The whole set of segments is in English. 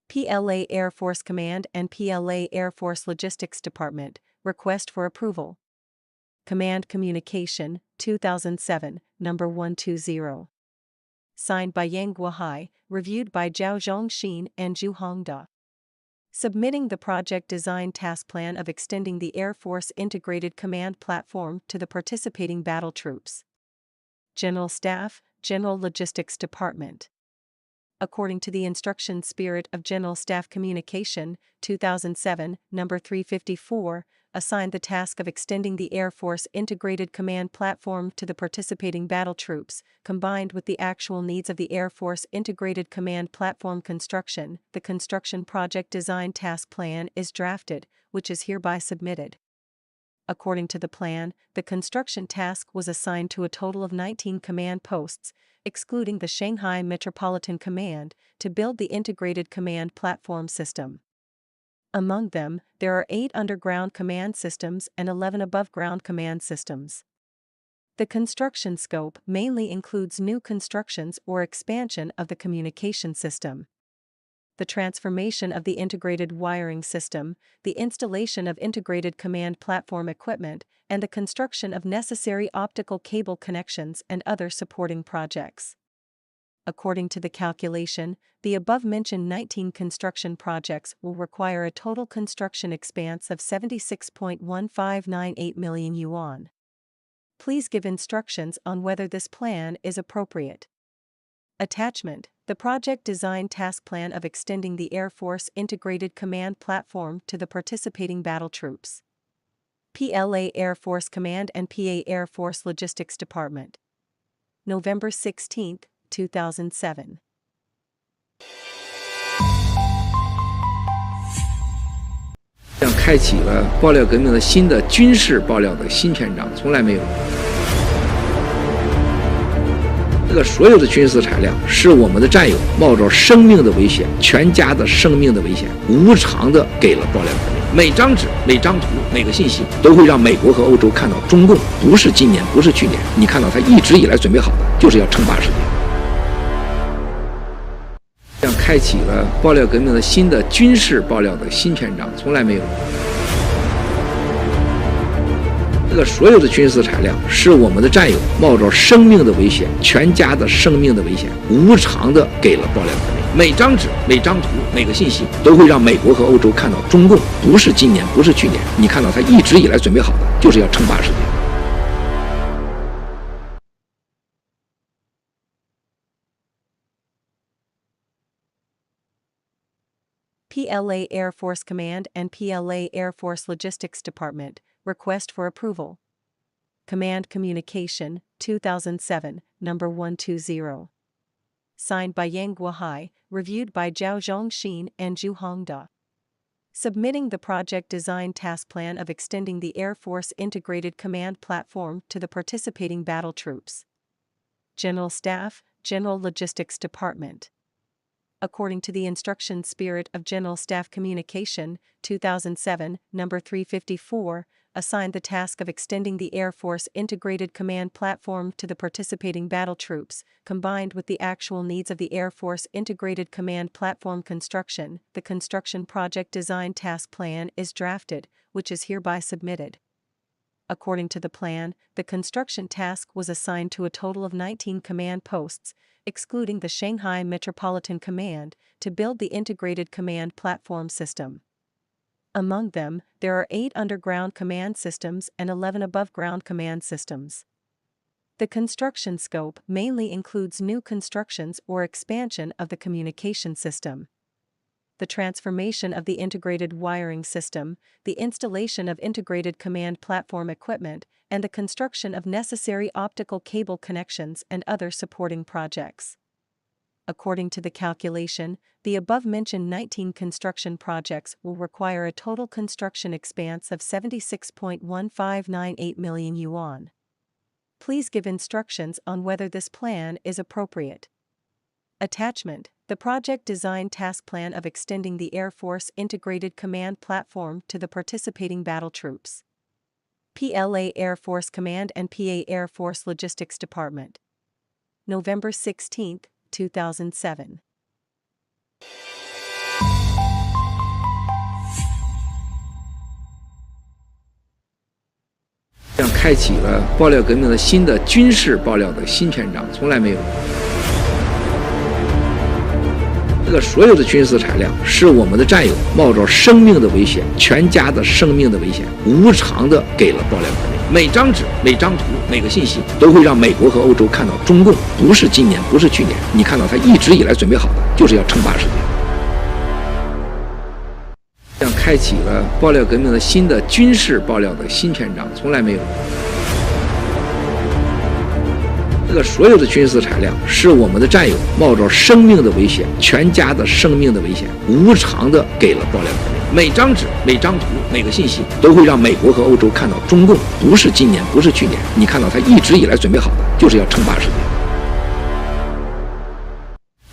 PLA Air Force Command and PLA Air Force Logistics Department, request for approval. Command Communication, 2007, number 120. Signed by Yang Guohai, reviewed by Zhao Zhongxin and Zhu Hongda. Submitting the project design task plan of extending the Air Force Integrated Command Platform to the participating battle troops. General Staff, General Logistics Department. According to the Instruction Spirit of General Staff Communication, 2007, number 354, assigned the task of extending the Air Force Integrated Command Platform to the participating battle troops, combined with the actual needs of the Air Force Integrated Command Platform construction. The construction project design task plan is drafted, which is hereby submitted. According to the plan, the construction task was assigned to a total of 19 command posts, excluding the Shanghai Metropolitan Command, to build the Integrated Command Platform system. Among them, there are 8 underground command systems and 11 above-ground command systems. The construction scope mainly includes new constructions or expansion of the communication system, the transformation of the integrated wiring system, the installation of integrated command platform equipment, and the construction of necessary optical cable connections and other supporting projects. According to the calculation, the above-mentioned 19 construction projects will require a total construction expense of 76.1598 million yuan. Please give instructions on whether this plan is appropriate. Attachment: the project design task plan of extending the Air Force Integrated Command Platform to the participating battle troops. PLA Air Force Command and PA Air Force Logistics Department. November 16, 2007. 开启了爆料革命的新的军事爆料的新篇章，从来没有。这个所有的军事材料是我们的战友冒着生命的危险、全家的生命的危险，无偿的给了爆料革命。每张纸、每张图、每个信息，都会让美国和欧洲看到中共不是今年，不是去年，你看到他一直以来准备好的，就是要称霸世界。 这样开启了爆料革命的新的军事爆料的新篇章，从来没有。这个所有的军事材料是我们的战友冒着生命的危险、全家的生命的危险，无偿的给了爆料革命。每张纸、每张图、每个信息，都会让美国和欧洲看到中共不是今年，不是去年，你看到他一直以来准备好的，就是要称霸世界。 PLA Air Force Command and PLA Air Force Logistics Department, request for approval. Command Communication, 2007, number 120. Signed by Yang Guohai, reviewed by Zhao Zhongxin and Zhu Hongda. Submitting the project design task plan of extending the Air Force Integrated Command Platform to the participating battle troops. General Staff, General Logistics Department. According to the Instruction Spirit of General Staff Communication, 2007, number 354, assigned the task of extending the Air Force Integrated Command Platform to the participating battle troops, combined with the actual needs of the Air Force Integrated Command Platform construction. The construction project design task plan is drafted, which is hereby submitted. According to the plan, the construction task was assigned to a total of 19 command posts, excluding the Shanghai Metropolitan Command, to build the Integrated Command Platform system. Among them, there are 8 underground command systems and 11 above-ground command systems. The construction scope mainly includes new constructions or expansion of the communication system, the transformation of the integrated wiring system, the installation of integrated command platform equipment, and the construction of necessary optical cable connections and other supporting projects. According to the calculation, the above-mentioned 19 construction projects will require a total construction expense of 76.1598 million yuan. Please give instructions on whether this plan is appropriate. Attachment: the project design task plan of extending the Air Force Integrated Command Platform to the participating battle troops. PLA Air Force Command and PA Air Force Logistics Department. November 16, 2007. 这样开启了爆料革命的新的军事爆料的新篇章，从来没有。这个所有的军事材料是我们的战友冒着生命的危险，全家的生命的危险，无偿的给了爆料革命。每张纸、每张图、每个信息都会让美国和欧洲看到，中共不是今年，不是去年，你看到他一直以来准备好的，就是要称霸世界。这样开启了爆料革命的新的军事爆料的新篇章，从来没有。这个所有的军事材料是我们的战友冒着生命的危险，全家的生命的危险，无偿的给了爆料革命。每张纸、每张图、每个信息都会让美国和欧洲看到，中共不是今年，不是去年，你看到他一直以来准备好的，就是要称霸世界。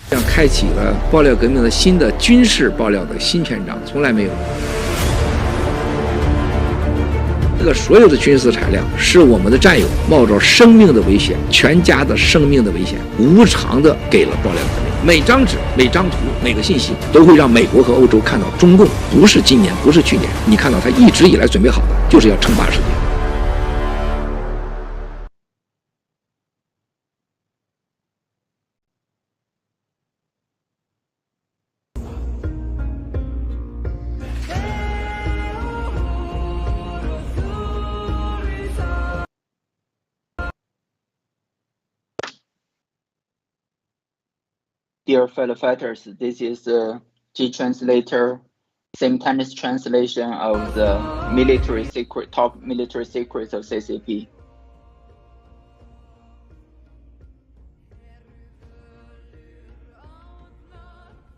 这样开启了爆料革命的新的军事爆料的新篇章，从来没有。这个所有的军事材料是我们的战友冒着生命的危险，全家的生命的危险，无偿的给了爆料革命。每张纸、每张图、每个信息都会让美国和欧洲看到，中共不是今年，不是去年，你看到他一直以来准备好的，就是要称霸世界。Dear fellow fighters, this is the G translator simultaneous translation of the top military secrets of CCP.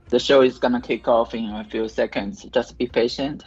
The show is gonna kick off in a few seconds. Just be patient.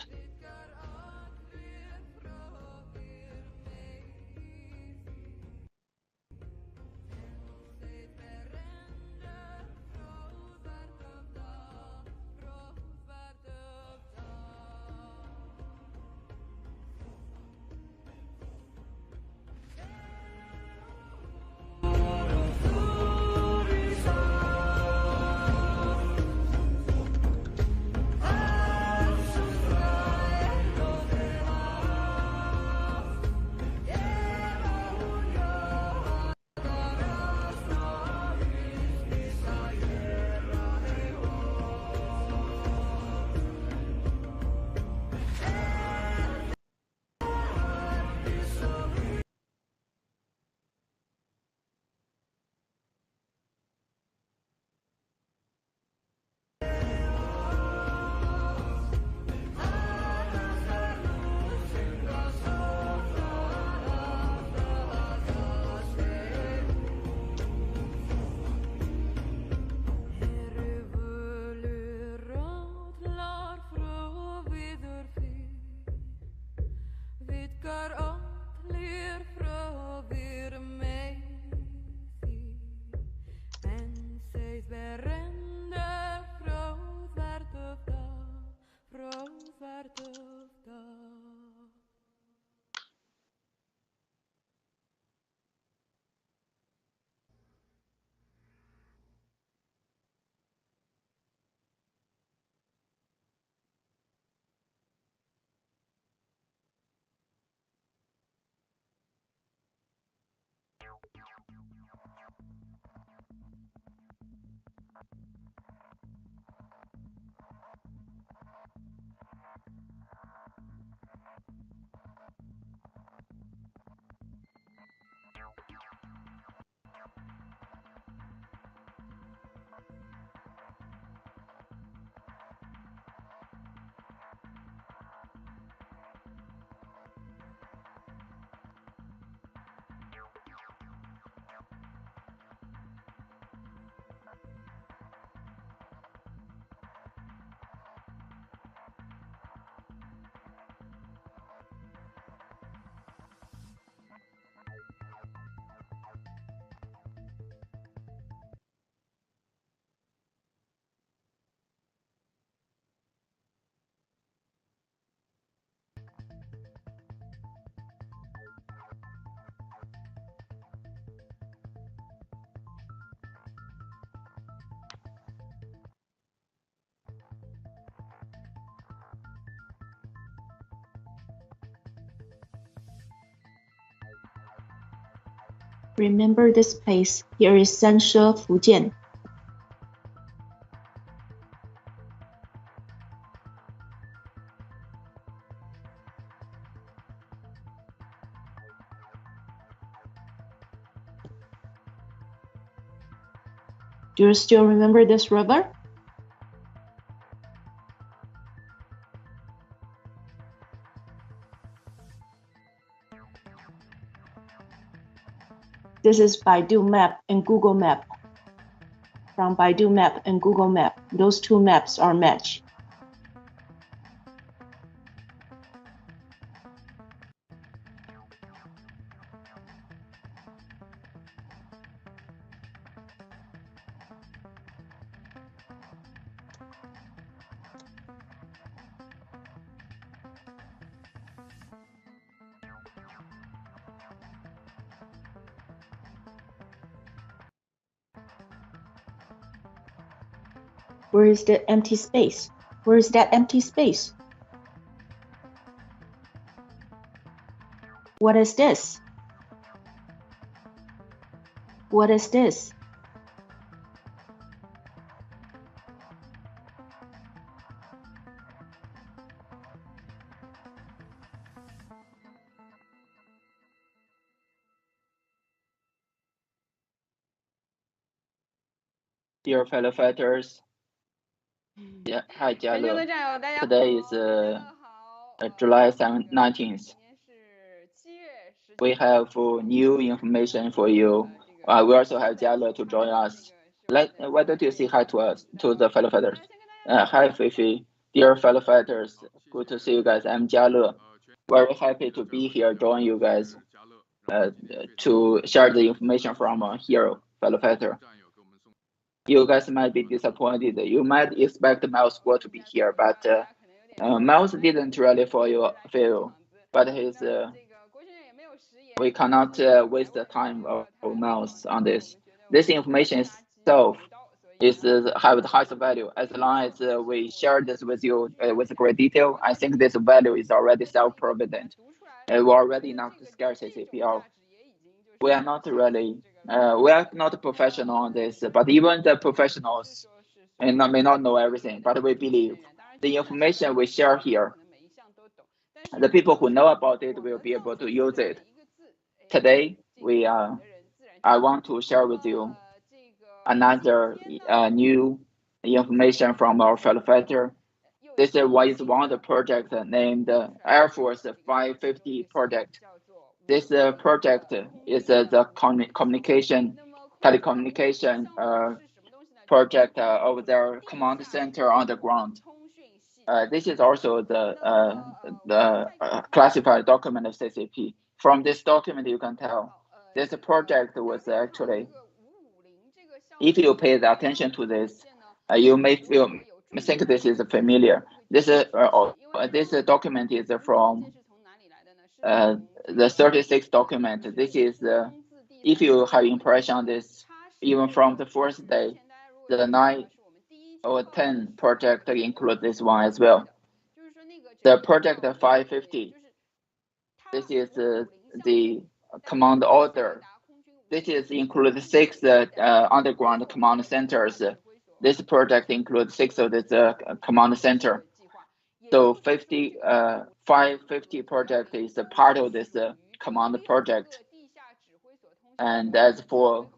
Remember this place. Here is Sanshe, Fujian. Do you still remember this river? This is Baidu Map and Google Map. From Baidu Map and Google Map, those two maps are matched. Where is the empty space? Where is that empty space? What is this? What is this? Dear fellow fighters, yeah, hi 嘉乐。Today is July 19th. We have new information for you. We also have 嘉乐 to join us. Why don't you say hi to us, to the fellow fighters? Hi, Fifi. Dear fellow fighters, good to see you guys. I'm 嘉乐. Very happy to be here, join you guys to share the information from a hero, fellow fighter. You guys might be disappointed. You might expect Miles Guo to be here, but Miles didn't really fail. But we cannot waste the time of Miles on this. This information itself is have the highest value. As long as we share this with you with great detail, I think this value is already self-provident. We already not scare CCP. We are not really, we are not professional on this, but even the professionals may not know everything, but we believe the information we share here, the people who know about it will be able to use it. Today, I want to share with you another new information from our fellow fighter. This is one of the projects named Air Force 550 project. This project is the telecommunication project of their command center on the ground. This is also the classified document of CCP. From this document, you can tell this project was actually, if you pay the attention to this, you may think this is familiar. This document is from the 36 document. This is if you have impression on this, even from the first day, the 9 or 10 project include this one as well. The project 550, this is the command order. This is include 6 underground command centers. This project includes 6 of this command center. So 550 project is a part of this command project. And as for,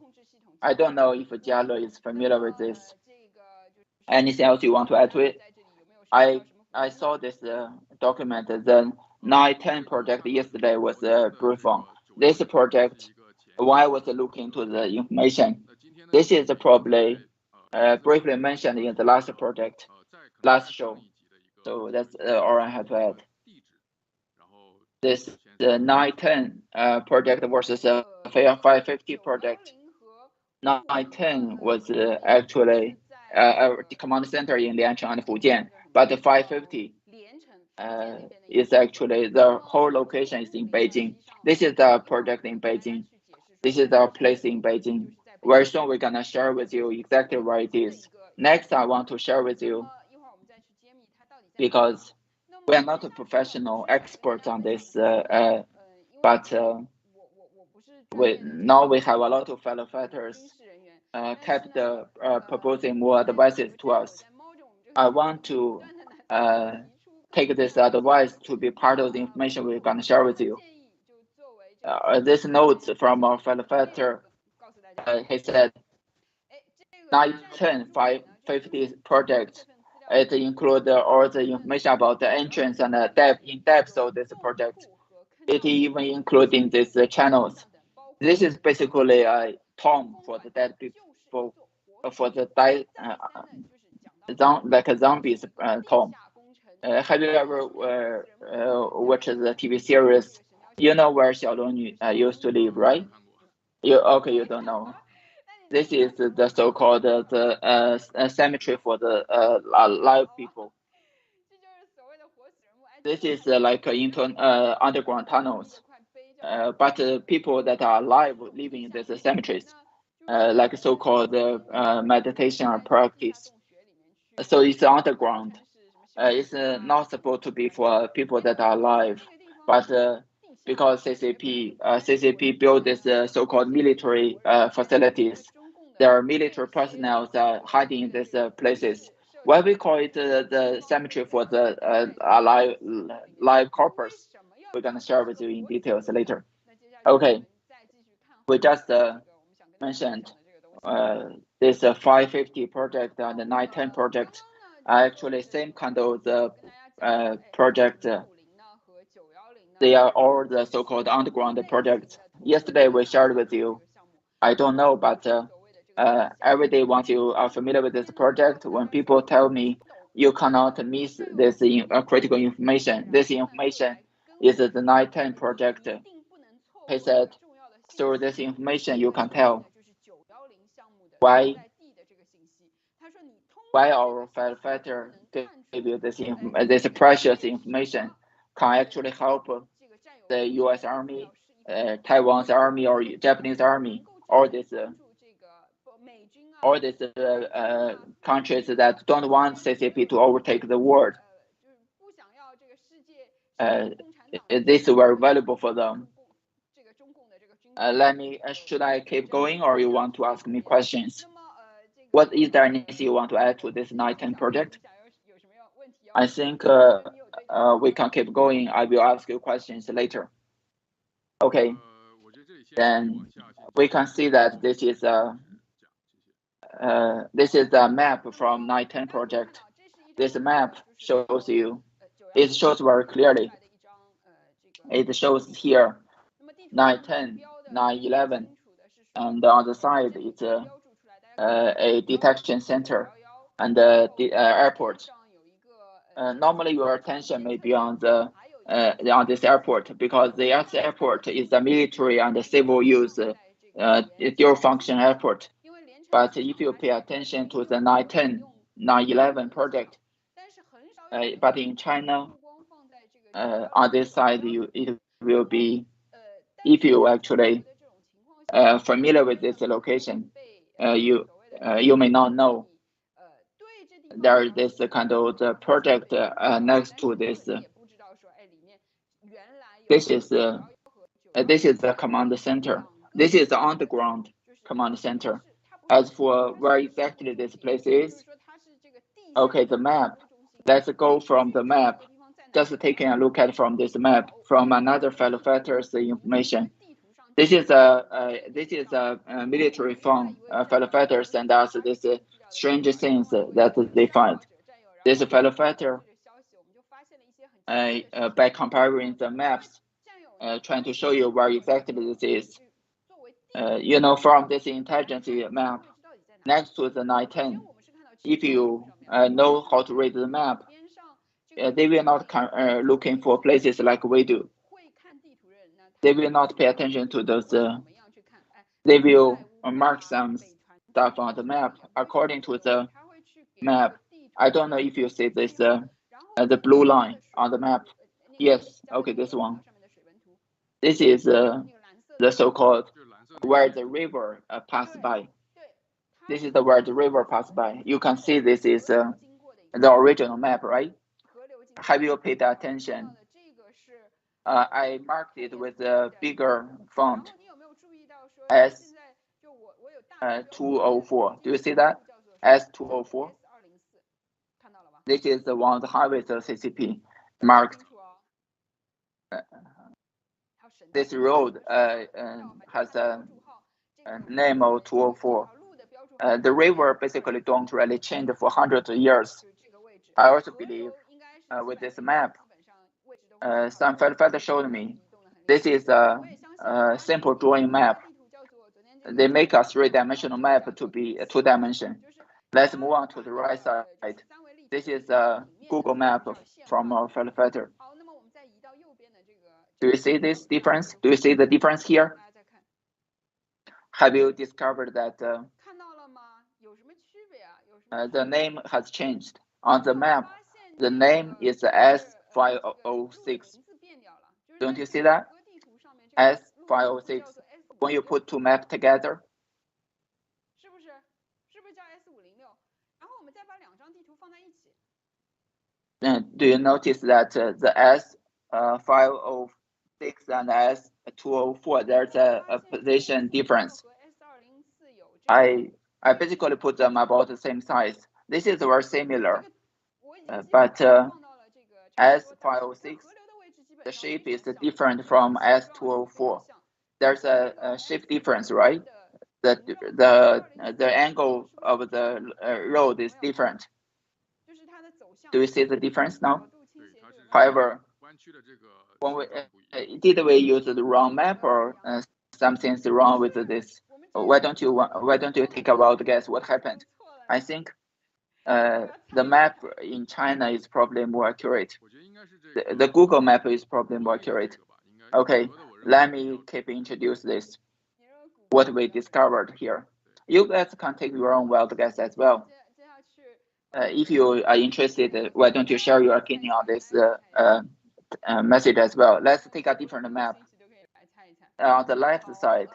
I don't know if Jialo is familiar with this. Anything else you want to add to it? I saw this document, the 910 project yesterday was briefed on. This project, when I was looking into the information, this is probably briefly mentioned in the last project, last show. So that's all I have to add. This 910 project versus 550 project. 910 was actually the command center in Liancheng and Fujian, but the 550 is actually the whole location is in Beijing. This is the project in Beijing. This is our place in Beijing. Very soon we're gonna share with you exactly where it is. Next, I want to share with you, because we are not a professional experts on this, but now we have a lot of fellow fighters kept proposing more advices to us. I want to take this advice to be part of the information we're going to share with you. This notes from our fellow fighter. He said, 9-10-550 project. It includes all the information about the entrance and the depth of this project. It even including these channels. This is basically a tomb for the dead people, for the like a zombies tomb. Have you ever watched the TV series? You know where Xiaolong used to live, right? You don't know. This is the so-called cemetery for the live people. This is like into underground tunnels, but people that are alive living in these cemeteries, like so-called meditation or practice. So it's underground. It's not supposed to be for people that are alive, but because CCP built this so-called military facilities, there are military personnel hiding in these places. Why we call it the cemetery for the live corpus? We're gonna share with you in details later. Okay, we just mentioned this 550 project and the 910 project are actually same kind of the project. They are all the so-called underground projects. Yesterday we shared with you. I don't know, but every day once you are familiar with this project, when people tell me you cannot miss this critical information, this information is the 910 project. He said, through this information you can tell why our firefighter gave you this precious information can actually help the U.S. Army, Taiwan's Army, or Japanese Army, or these countries that don't want CCP to overtake the world. This is very valuable for them. Should I keep going, or you want to ask me questions? What is there anything you want to add to this 910 project? I think we can keep going. I will ask you questions later. Okay. Then we can see that this is the map from 910 project. This map shows you. It shows very clearly. It shows here 910, 911, and on the side it's a detection center and the airport. Normally your attention may be on this airport because the airport is a military and a civil use dual function airport. But if you pay attention to the 910, 911 project, but in China, on this side, it will be, if you actually familiar with this location, you may not know there is this kind of the project next to this. This is the command center. This is the underground command center. As for where exactly this place is, okay, the map. Let's go from the map. Just taking a look at from this map from another fellow fighter's information. This is a military from fellow fighters send us this strange things that they find. This fellow fighter, by comparing the maps, trying to show you where exactly this is. From this intelligence map, next to the 910, if you know how to read the map, they will not looking for places like we do. They will not pay attention to those. They will mark some stuff on the map according to the map. I don't know if you see this, the blue line on the map. Yes, okay, this one. This is the so-called where the river passed by. This is where the river passed by. You can see this is the original map, right? Have you paid attention? I marked it with a bigger font. S204. Do you see that? S204. This is the one of the highways of CCP marked. This road has a name of 204. The river basically don't really change for hundreds of years. I also believe with this map, some fellow showed me, this is a simple drawing map. They make a three-dimensional map to be a two-dimension. Let's move on to the right side. This is a Google map from our fellow fighter. Do you see this difference? Do you see the difference here? Have you discovered that the name has changed? On the map, the name is S506. Don't you see that? S506. When you put two maps together, do you notice that the S506 and S204, there's a position difference? I basically put them about the same size. This is very similar, but S506, the shape is different from S204. There's a shape difference, right? The angle of the road is different. Do you see the difference now? However, when did we use the wrong map or something's wrong with this? Why don't you take a wild guess what happened? I think the map in China is probably more accurate. The Google map is probably more accurate. Okay, let me keep introduce this. What we discovered here. You guys can take your own wild guess as well. If you are interested, why don't you share your opinion on this message as well? Let's take a different map. On the left side,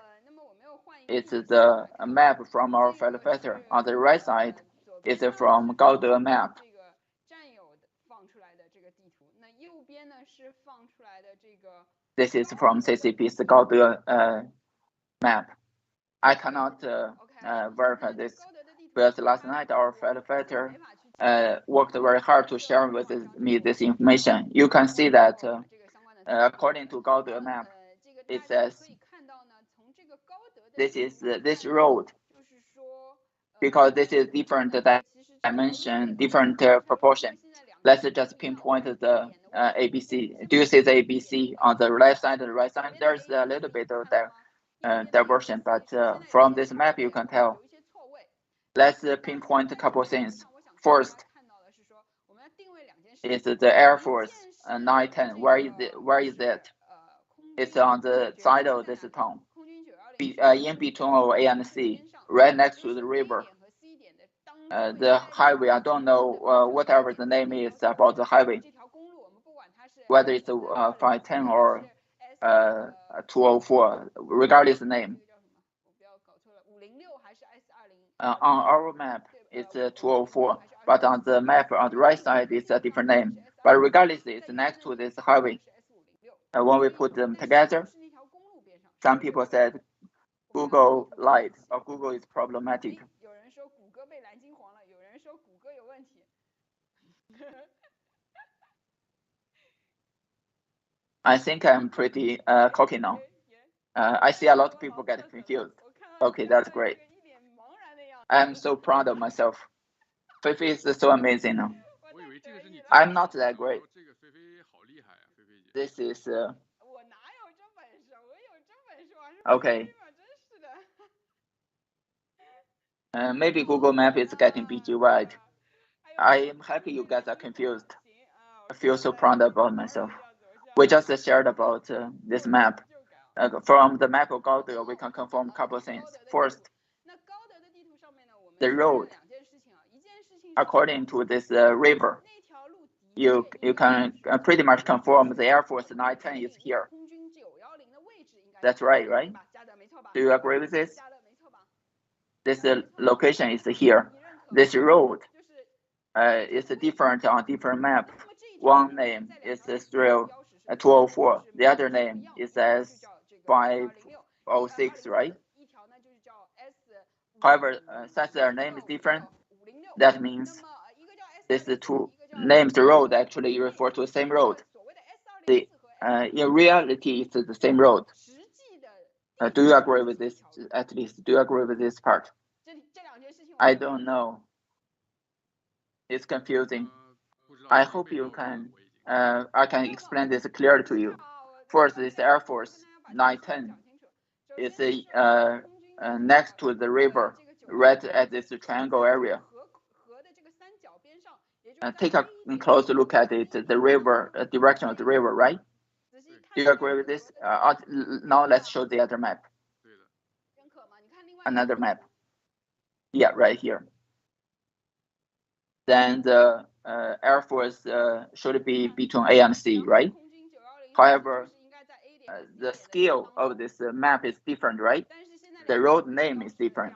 it's the map from our fellow fighter. On the right side, it's from Gaode map. This is from Ccp'S Gaode map. I cannot verify this because last night our fellow fighter worked very hard to share with me this information. You can see that according to Gaode map, it says this is this road because this is different dimension, different proportion. Let's just pinpoint the ABC. Do you see the ABC on the left side and the right side? There's a little bit of diversion, but from this map you can tell. Let's pinpoint a couple of things. First, is the Air Force 910. Where is it? It's on the side of this town, in between A and C, right next to the river. The highway, I don't know whatever the name is about the highway, whether it's 510 or 204, regardless the name. On our map, it's 204, but on the map on the right side, it's a different name. But regardless, it's next to this highway. When we put them together, some people said Google lied or Google is problematic. I think I'm pretty cocky now. I see a lot of people get confused. Okay, that's great. I'm so proud of myself. Feifei is so amazing now. I'm not that great. This is okay. Maybe Google Map is getting BG right. I am happy you guys are confused. I feel so proud about myself. We just shared about this map. From the map of Gaode, we can confirm a couple of things. First, the road, according to this river, you can pretty much confirm the Air Force 910 is here. That's right? Do you agree with this? This location is here. This road is different on different map. One name is 204. The other name is S506, right? However, since their name is different, that means these two names road actually refer to the same road. In reality, it's the same road. Do you agree with this? At least, do you agree with this part? I don't know. It's confusing. I hope you can. I can explain this clearly to you. First, this Air Force 910 is next to the river, right at this triangle area. Take a close look at it. The river direction of the river, right? Do you agree with this? Now let's show the other map. Another map. Yeah, right here. Then the Air Force should be between A and C, right? However, the scale of this map is different, right? The road name is different.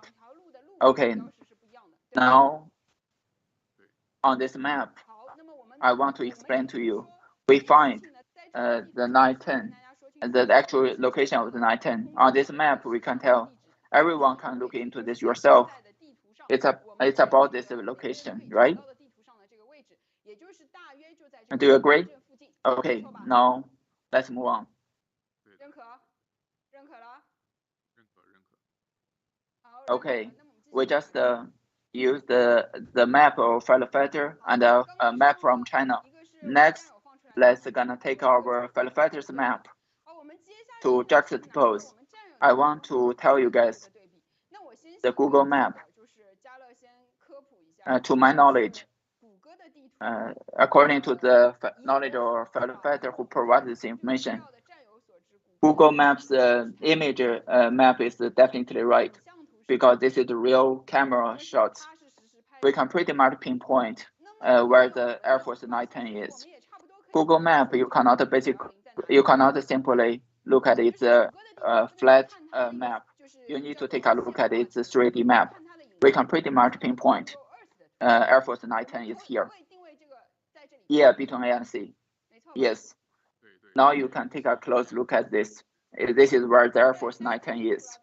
Okay, now on this map, I want to explain to you. We find the 910, the actual location of the 910. On this map, we can tell. Everyone can look into this yourself. It's about this location, right? Do you agree? Okay, now let's move on. Okay, we just use the map of firefighter and a map from China. Next, let's gonna take our firefighter's map to juxtapose. I want to tell you guys the Google map. To my knowledge, according to the knowledge of firefighter who provided this information, Google Maps image map is definitely right, because this is the real camera shots. We can pretty much pinpoint where the Air Force 910 is. Google Map, you cannot simply look at its flat map. You need to take a look at its 3D map. We can pretty much pinpoint Air Force 910 is here. Yeah, between A and C. Yes. Now you can take a close look at this. This is where the Air Force 910 is.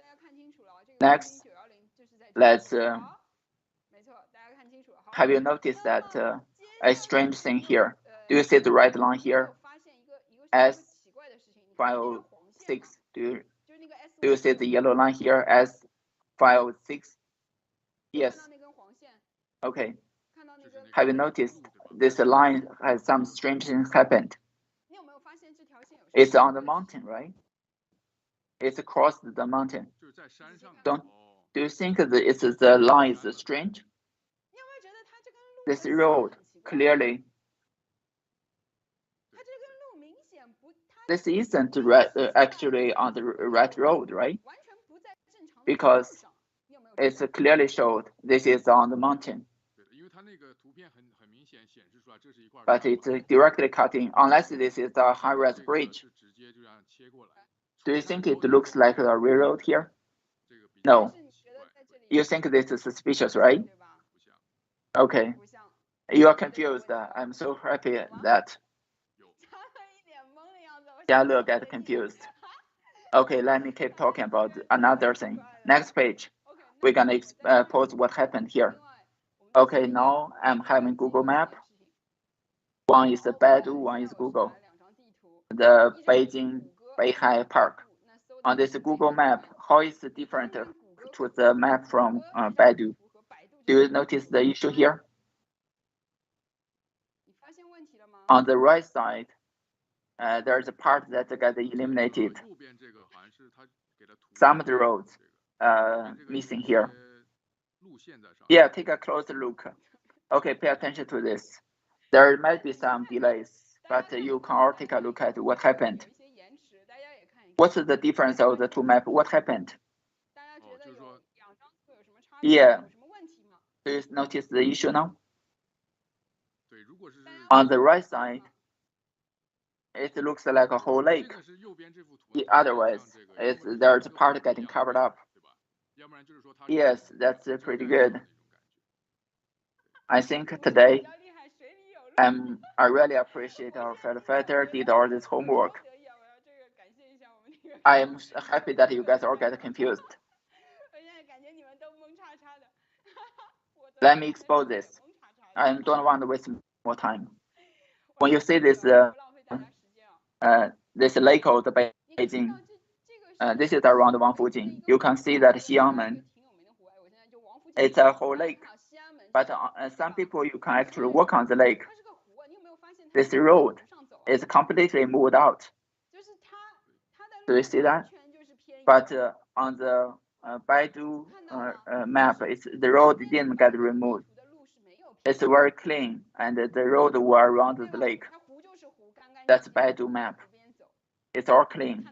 Next, let's. Have you noticed that a strange thing here? Do you see the red line here? S56. Do you see the yellow line here? S56. Yes. Okay. Have you noticed this line has some strange things happened? It's on the mountain, right? It's across the mountain. Do you think that the line is strange? This road clearly. This isn't actually on the right road, right? Because it's clearly showed this is on the mountain. But it's directly cutting, unless this is a high-rise bridge. Do you think it looks like a railroad here? No. You think this is suspicious, right? Okay. You are confused. I'm so happy that Jiale got confused. Okay, let me keep talking about another thing. Next page, we're gonna expose what happened here. Okay, now I'm having Google Map. One is Baidu, one is Google. The Beijing Beihai Park. On this Google Map, how is it different to the map from Baidu? Do you notice the issue here? On the right side, there's a part that got eliminated. Some of the roads missing here. Yeah, take a closer look. Okay, pay attention to this. There might be some delays, but you can all take a look at what happened. What's the difference of the two maps? What happened? Yeah. Do you notice the issue now? On the right side, it looks like a whole lake. Otherwise, there's a part getting covered up. Yes, that's pretty good. I think today, I really appreciate our firefighter did all this homework. I am happy that you guys all get confused. Let me expose this. I don't want to waste more time. When you see this this lake of the Beijing, this is around Wangfujing. You can see that Xiangmen, it's a whole lake. But some people, you can actually walk on the lake. This road is completely moved out. Do you see that? But on the Baidu map, the road didn't get removed. It's very clean, and the road were around the lake. That's Baidu map. It's all clean.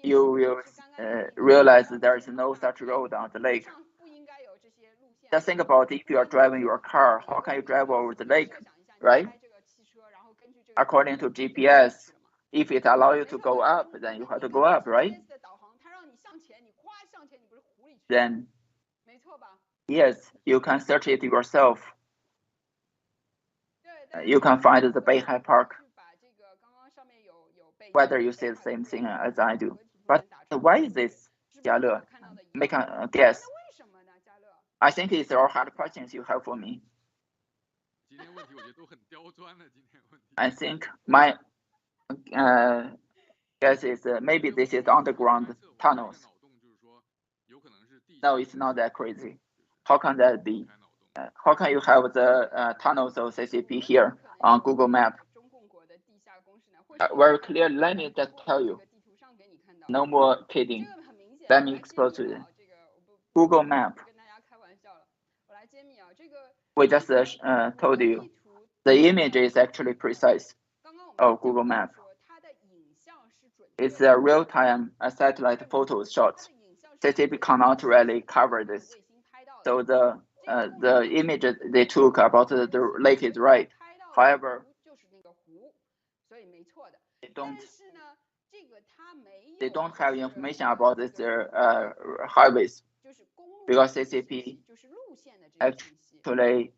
You will realize there is no such road on the lake. Just think about if you are driving your car, how can you drive over the lake, right? According to GPS, if it allows you to go up, then you have to go up, right? Then, yes, you can search it yourself. You can find the Beihai Park, whether you say the same thing as I do. But why is this, Jiale? Make a guess. I think it's all hard questions you have for me. I think my guess is maybe this is underground tunnels. No, it's not that crazy. How can that be? How can you have the tunnels of CCP here on Google Map? Very clear, let me just tell you. No more kidding. Let me expose to you. Google Map. We just told you the image is actually precise of Google Map. It's a real-time satellite photo shots. CCP cannot really cover this. So the image they took about the lake is right. However, they don't have information about this highways because CCP actually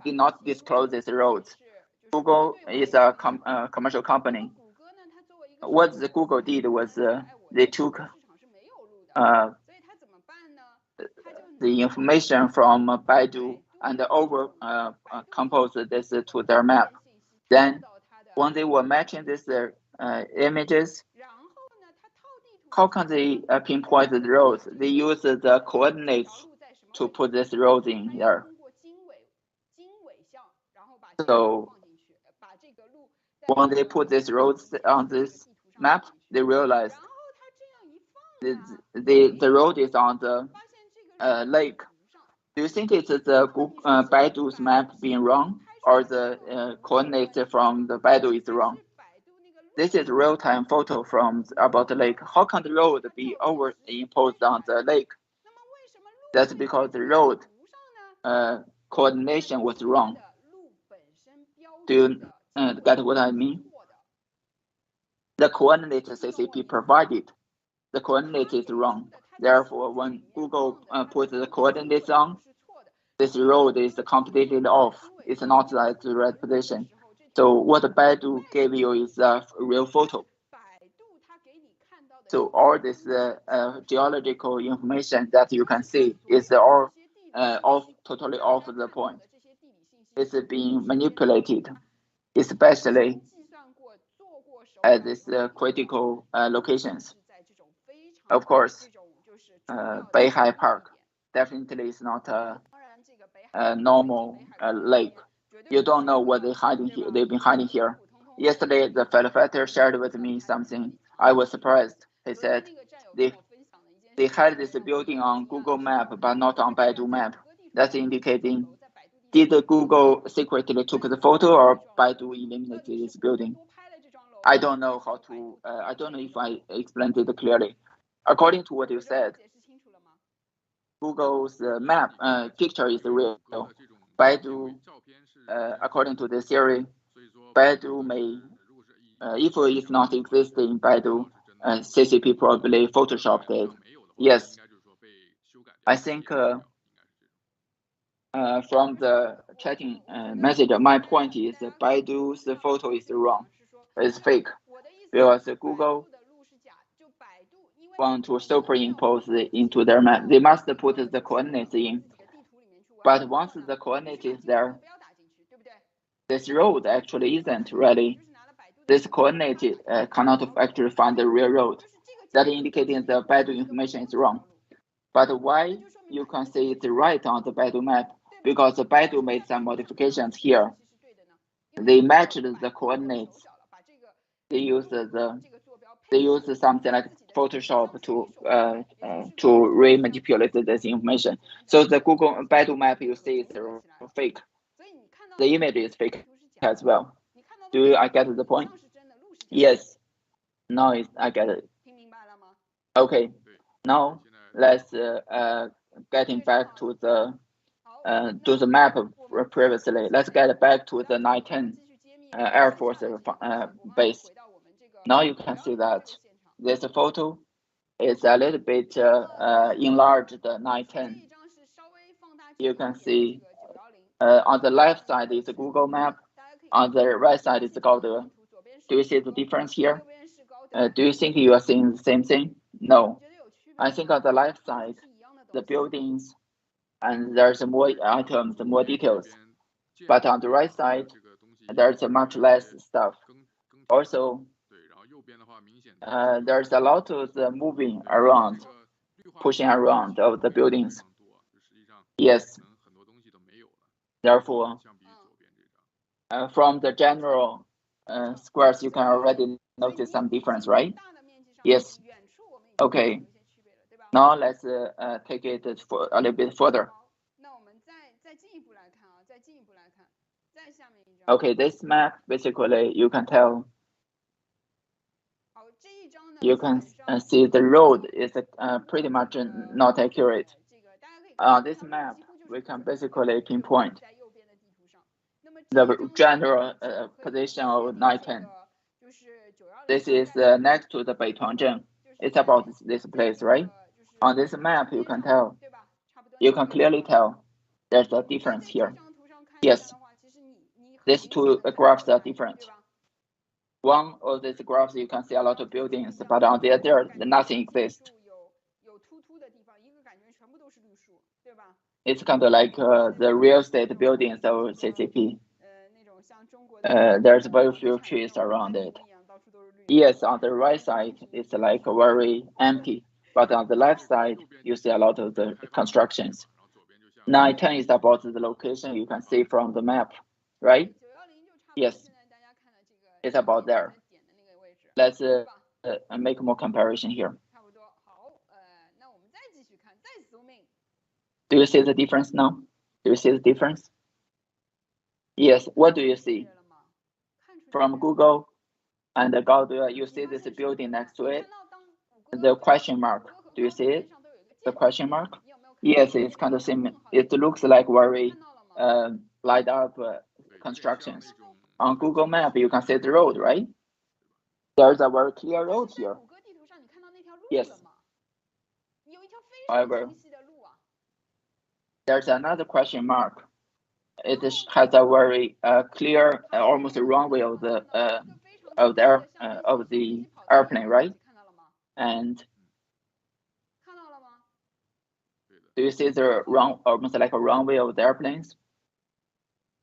did not disclose these roads. Google is a commercial company. What the Google did was they took the information from Baidu and composed this to their map. Then, when they were matching these images, how can they pinpoint the roads? They use the coordinates to put this road in there. So when they put these roads on this map, they realized the road is on the lake. Do you think it's the Baidu's map being wrong, or the coordinates from the Baidu is wrong? This is real-time photo from about the lake. How can the road be overimposed on the lake? That's because the road coordination was wrong. Do you get what I mean? The coordinate CCP provided, the coordinate is wrong. Therefore, when Google puts the coordinates on, this road is completely off. It's not at the right position. So what Baidu gave you is a real photo. So all this geological information that you can see is all totally off the point. It's being manipulated, especially at these critical locations. Of course, Beihai Park definitely is not a normal lake. You don't know what they've been hiding here. Yesterday, the firefighter shared with me something. I was surprised. He said they had this building on Google Map, but not on Baidu Map. That's indicating, did Google secretly took the photo, or Baidu eliminated this building? I don't know how to. I don't know if I explained it clearly. According to what you said, Google's map picture is real. Baidu, according to the theory, Baidu may, if it's not existing in Baidu, CCP probably photoshopped it. Yes, I think from the chatting message, my point is that Baidu's photo is wrong. It's fake because Google want to superimpose into their map, they must put the coordinates in. But once the coordinate is there, this road actually isn't really. This coordinate cannot actually find the real road. That indicating the Baidu information is wrong. But why you can say it's right on the Baidu map? Because the Baidu made some modifications here. They matched the coordinates. They use something like Photoshop to re-manipulate this information. So the Google Baidu map you see is fake. The image is fake as well. I get the point? Yes. Now I get it. Okay. Now let's getting back to the map previously. Let's get back to the 910 Air Force base. Now you can see that this photo is a little bit enlarged 910. You can see on the left side is the Google map, on the right side is the Gaode. Do you see the difference here? Do you think you are seeing the same thing? No. I think on the left side, the buildings, and there's more items, more details. But on the right side, there's much less stuff. Also, there's a lot of moving around, pushing around of the buildings. Yes. Therefore, from the general squares, you can already notice some difference, right? Yes. Okay. Now let's take it for a little bit further. Okay, this map basically you can tell. You can see the road is pretty much not accurate. This map we can basically pinpoint the general position of 910. This is next to the Beituanzheng. It's about this place, right? On this map, you can tell. You can clearly tell there's a difference here. Yes, these two graphs are different. One of these graphs, you can see a lot of buildings, but on the other, nothing exists. It's kind of like the real estate buildings of CCP. There's very few trees around it. Yes, on the right side, it's like very empty, but on the left side, you see a lot of the constructions. 910 is about the location you can see from the map, right? Yes, it's about there. Let's make more comparison here. Do you see the difference now? Do you see the difference? Yes, what do you see? From Google and the Gaode, you see this building next to it? The question mark, do you see it? The question mark? Yes, it's kind of similar. It looks like very light up constructions. On Google Map, you can see the road, right? There's a very clear road here. Yes. However, there's another question mark. It has a very clear, almost runway of the airplane, right? And do you see the almost like a runway of the airplanes?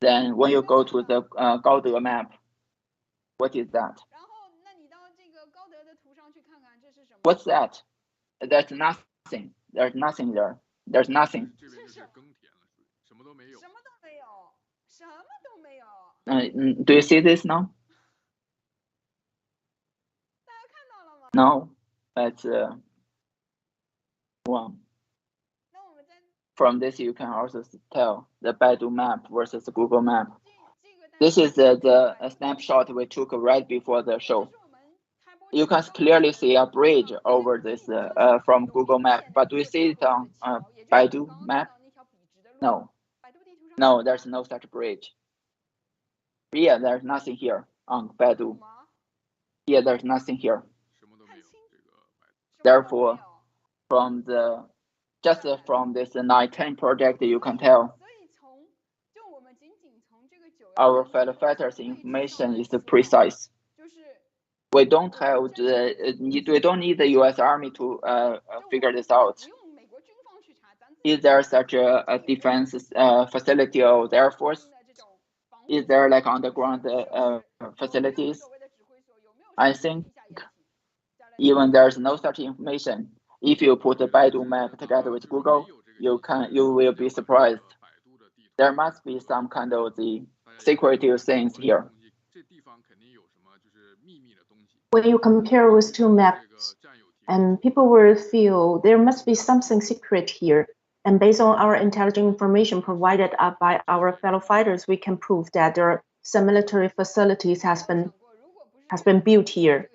Then when you go to the Gaode map, what is that? What's that? There's nothing. There's nothing there. There's nothing. Do you see this now? No. That's one. From this, you can also tell the Baidu map versus the Google map. This is the snapshot we took right before the show. You can clearly see a bridge over this from Google map, but do you see it on Baidu map? No. No, there's no such bridge. Yeah, there's nothing here on Baidu. Yeah, there's nothing here. Therefore, from this 910 project, you can tell our fellow fighters' information is precise. we don't have we don't need the U.S. Army to figure this out. Is there such a defense facility of the Air Force? Is there like underground facilities? I think even there's no such information. If you put the Baidu map together with Google, you will be surprised. There must be some kind of the secretive things here. When you compare with two maps, and people will feel there must be something secret here. And based on our intelligent information provided by our fellow fighters, we can prove that there are some military facilities has been built here.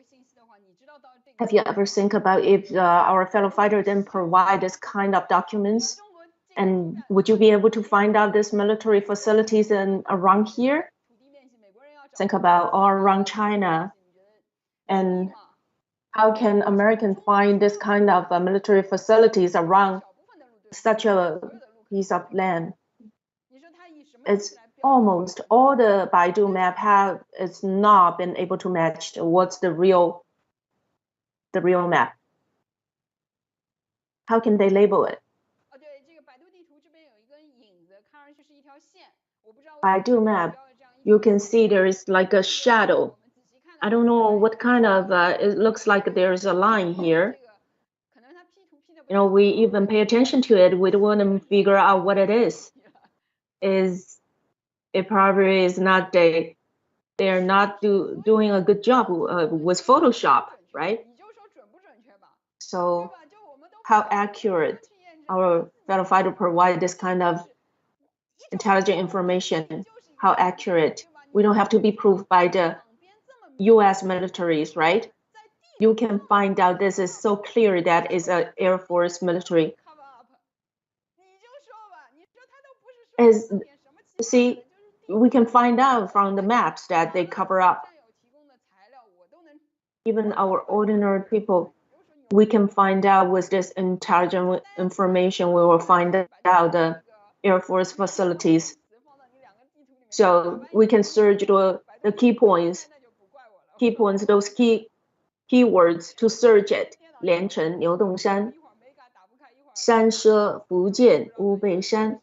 Have you ever think about if our fellow fighter then provide this kind of documents, and would you be able to find out this military facilities around here? Think about all around China, and how can Americans find this kind of military facilities around such a piece of land? It's almost all the Baidu map have it's not been able to match what's the real map. How can they label it? Baidu map, you can see there is like a shadow. I don't know what kind of, it looks like there's a line here. You know, we even pay attention to it. We don't want to figure out what it is. It probably is not they're not doing a good job with Photoshop, right? So how accurate our fellow fighter provide this kind of intelligent information? How accurate? We don't have to be proved by the U.S. militaries, right? You can find out this is so clear that it's an Air Force military. See, we can find out from the maps that they cover up. Even our ordinary people, we can find out with this intelligent information, we will find out the Air Force facilities. So we can search the key points, those keywords to search it. 连城、牛洞山、山奢、福建、乌贝山。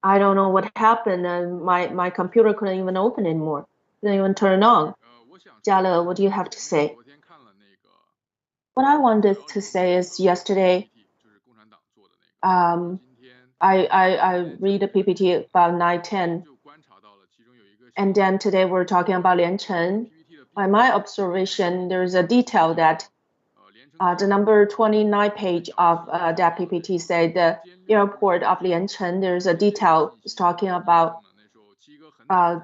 I don't know what happened, and my computer couldn't even open anymore. Couldn't even turn on. 嘉乐, what do you have to say? What I wanted to say is yesterday, I read a PPT about 9/10, and then today we're talking about Liancheng. By my observation, there's a detail that the number 29 page of that PPT said the airport of Liancheng. There's a detail talking about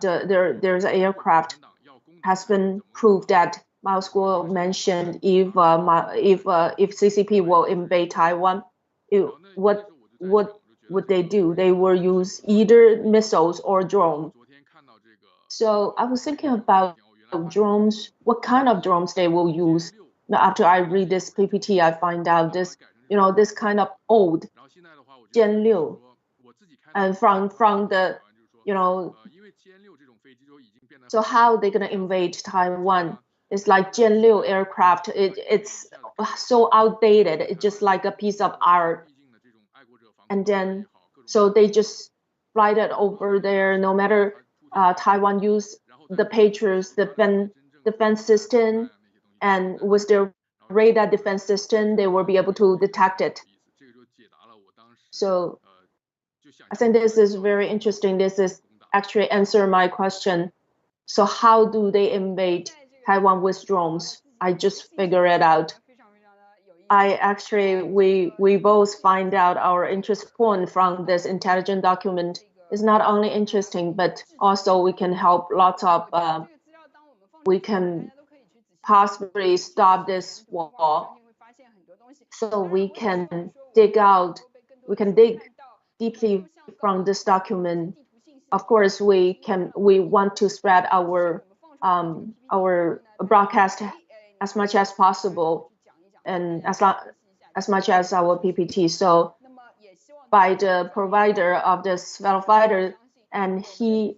there's an aircraft has been proved that Moscow mentioned if CCP will invade Taiwan, what would they do? They will use either missiles or drones. So I was thinking about drones, what kind of drones they will use. Now, after I read this PPT, I find out this, this kind of old Jian Liu, and from the, so how they're gonna invade Taiwan? It's like Jian Liu aircraft. It's so outdated. It's just like a piece of art. And then, so they just fly it over there. No matter Taiwan use the Patriots defense system, and with their radar defense system, they will be able to detect it. So I think this is very interesting. This is actually answer my question. So how do they invade Taiwan with drones? I just figure it out. We both find out our interest point from this intelligent document. It's not only interesting, but also we can help lots of, we can possibly stop this war. So we can dig deeply from this document. Of course, we want to spread our broadcast as much as possible, and as much as our PPT. So by the provider of this fellow fighter, and he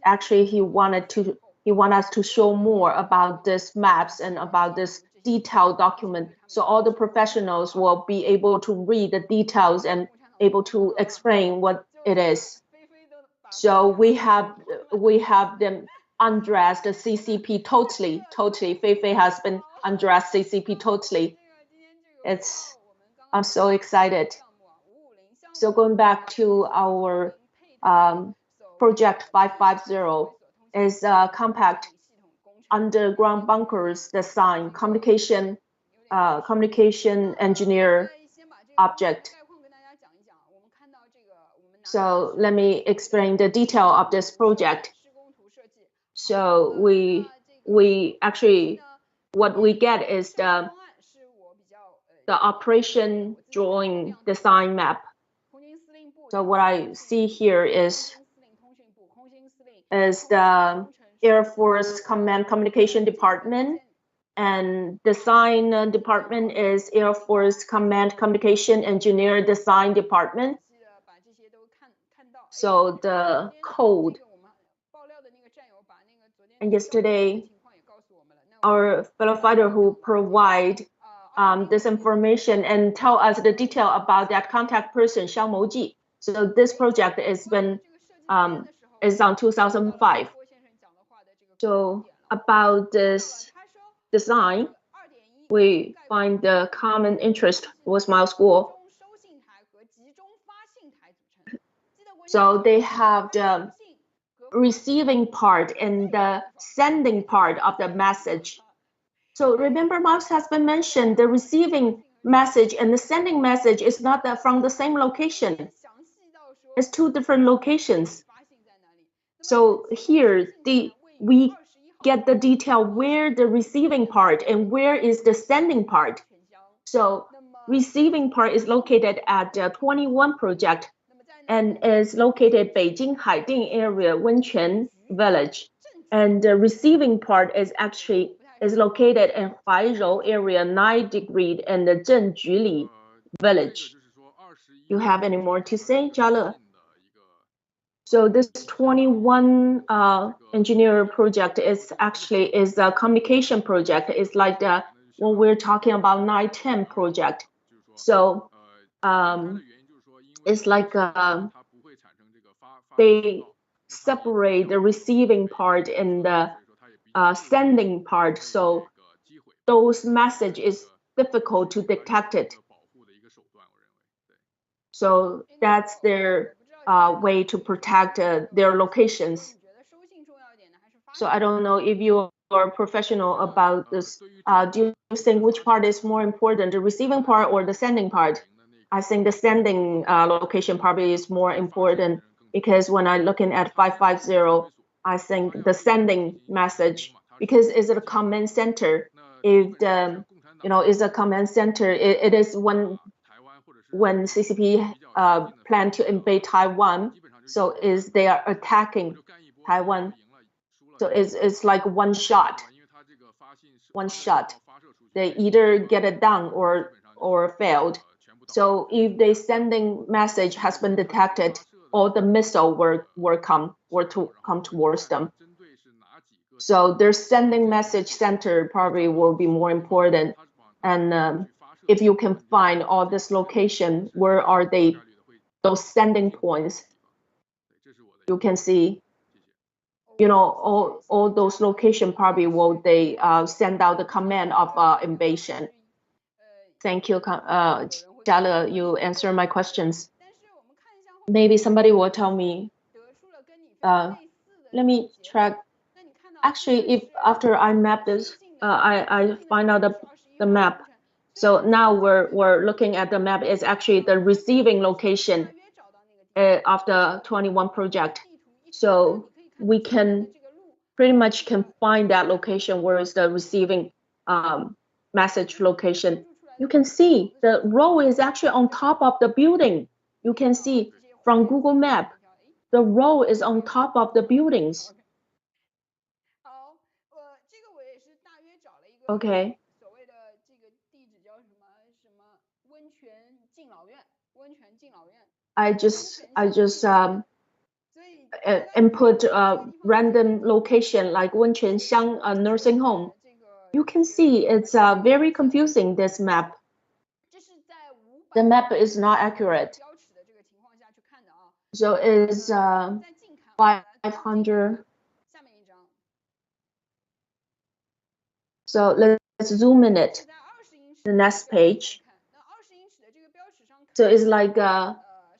wanted to he wants us to show more about this maps and about this detailed document. So all the professionals will be able to read the details and able to explain what it is. So we have them undressed the CCP totally. Fei Fei has been undressed CCP totally. I'm so excited. So going back to our project 550 is a compact underground bunkers design communication engineer object. So let me explain the detail of this project. So we actually, what we get is the operation drawing design map. So what I see here is the Air Force Command Communication Department, and design department is Air Force Command Communication Engineer Design Department. So the code. And yesterday, our fellow fighter who provide this information and tell us the detail about that contact person, Xiao Mouji. So this project has been is on 2005. So about this design, we find the common interest was my school. So they have the receiving part and the sending part of the message. So remember, Mouse has been mentioned, the receiving message and the sending message is not from the same location. It's two different locations. So here we get the detail where the receiving part and where is the sending part. So receiving part is located at the 21 project and is located Beijing Haiding area, Wenquan village. And the receiving part is located in Huairou area, 9 degree, and the Zhenjuli village. You have any more to say, Jiale? So this 21 engineer project is a communication project. It's like when we're talking about 910 project. So it's like they separate the receiving part and the sending part. So those message is difficult to detect it. So that's their way to protect their locations. So I don't know if you are professional about this. Do you think which part is more important, the receiving part or the sending part? I think the sending location probably is more important, because when I'm looking at 550, I think the sending message, because it's a command center. If the is a command center, it is when CCP plan to invade Taiwan, so they are attacking Taiwan. So it's like one shot. They either get it done or failed. So if the sending message has been detected, all the missile will come towards them. So their sending message center probably will be more important. And if you can find all this location, where are those sending points? You can see, all those locations probably will they send out the command of invasion. Thank you, Jiale, you answer my questions. Maybe somebody will tell me. Let me track. Actually, if after I map this, I find out the map. So now we're looking at the map. Is actually the receiving location of the 21 project. So we can pretty much find that location where is the receiving message location. You can see the row is actually on top of the building. You can see from Google Map, the row is on top of the buildings. Okay. I just input random location like Wenquanxiang nursing home, you can see it's very confusing, this map. The map is not accurate. So it's 500. So let's zoom in it. The next page. So it's like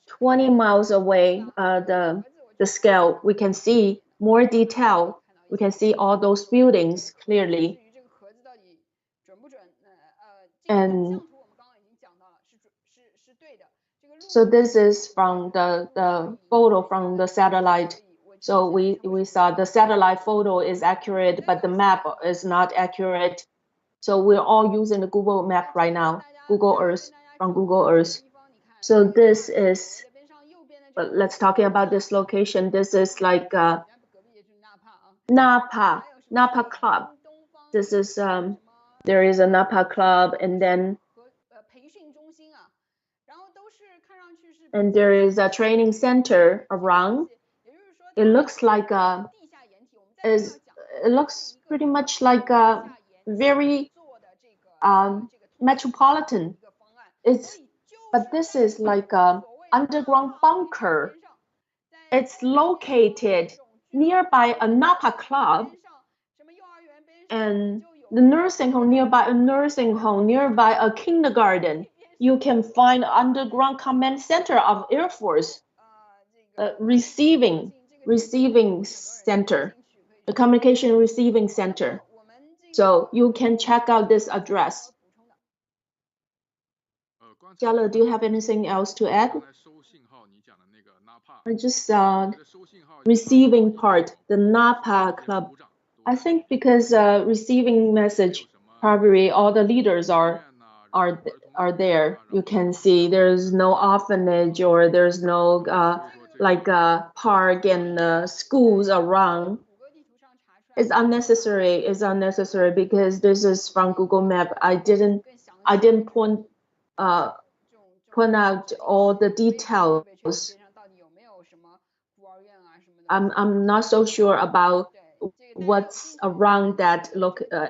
20 miles away, the scale. We can see more detail. We can see all those buildings clearly. And so this is from the photo from the satellite. So we saw the satellite photo is accurate, but the map is not accurate. So we're all using the Google map right now, Google Earth, from Google Earth. So this is, but let's talking about this location. This is like Napa Club. This is there is a Napa Club, and then there is a training center around. It looks like it looks pretty much like a very metropolitan. But this is like a underground bunker. It's located nearby a Napa Club, and the nursing home nearby a kindergarten. You can find underground command center of Air Force, receiving center, the communication receiving center. So you can check out this address. Jialo, do you have anything else to add? I just receiving part, the Napa Club. I think because receiving message, probably all the leaders are there. You can see there's no orphanage or there's no like park and schools around. It's unnecessary. It's unnecessary because this is from Google Map. I didn't point out all the details. I'm not so sure about what's around that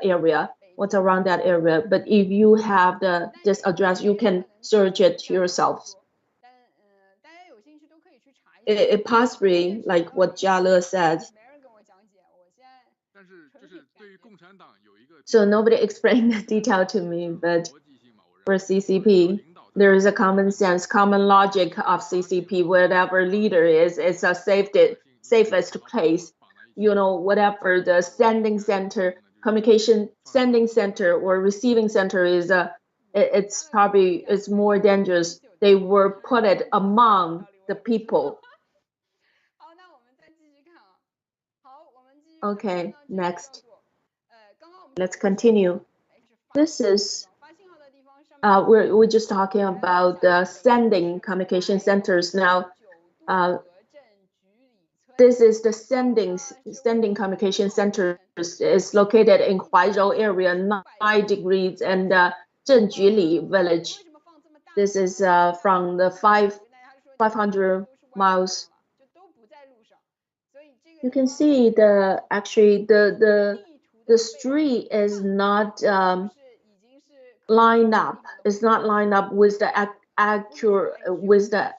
area. What's around that area? But if you have this address, you can search it yourselves. It possibly like what Jialo said. So nobody explained the detail to me, but for CCP, there is a common sense, common logic of CCP. Whatever leader is, it's a safest place. You know, whatever the sending center, communication sending center or receiving center is, it's more dangerous. They were put it among the people. Okay, next. Let's continue. This is we're just talking about the sending communication centers now. This is the sending communication centers. Is located in Huaizhou area, 9 degrees, and Zhenjuli village. This is from the 500 miles. You can see the street is not lined up. It's not lined up with the accurate with the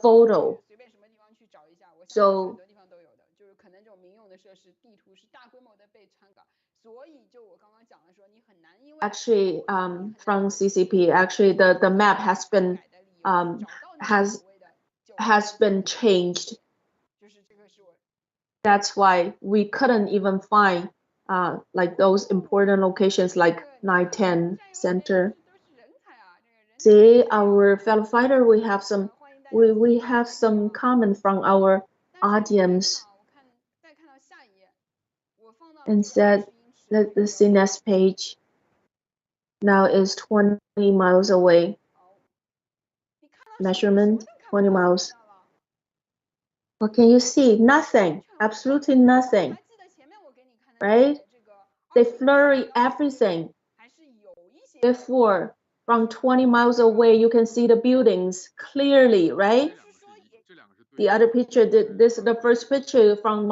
photo. So actually, from CCP, actually the map has been changed. That's why we couldn't even find like those important locations like 910 center. See, our fellow fighter, we have some comment from our audience. And said, let's see next page. Now is 20 miles away. Measurement 20 miles. What can you see? Nothing. Absolutely nothing. Right? They blurry everything. Before, from 20 miles away, you can see the buildings clearly, right? the other picture, this the first picture from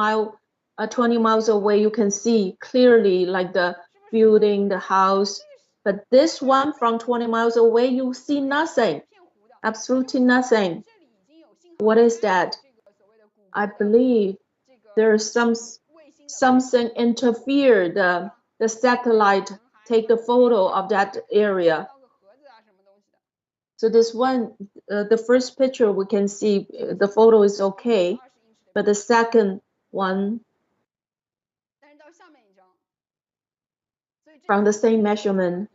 20 miles away, you can see clearly like the building, the house. But this one from 20 miles away, you see nothing, absolutely nothing. What is that? I believe there's something interfered. The satellite take the photo of that area. So this one, the first picture we can see the photo is okay, but the second one from the same measurement,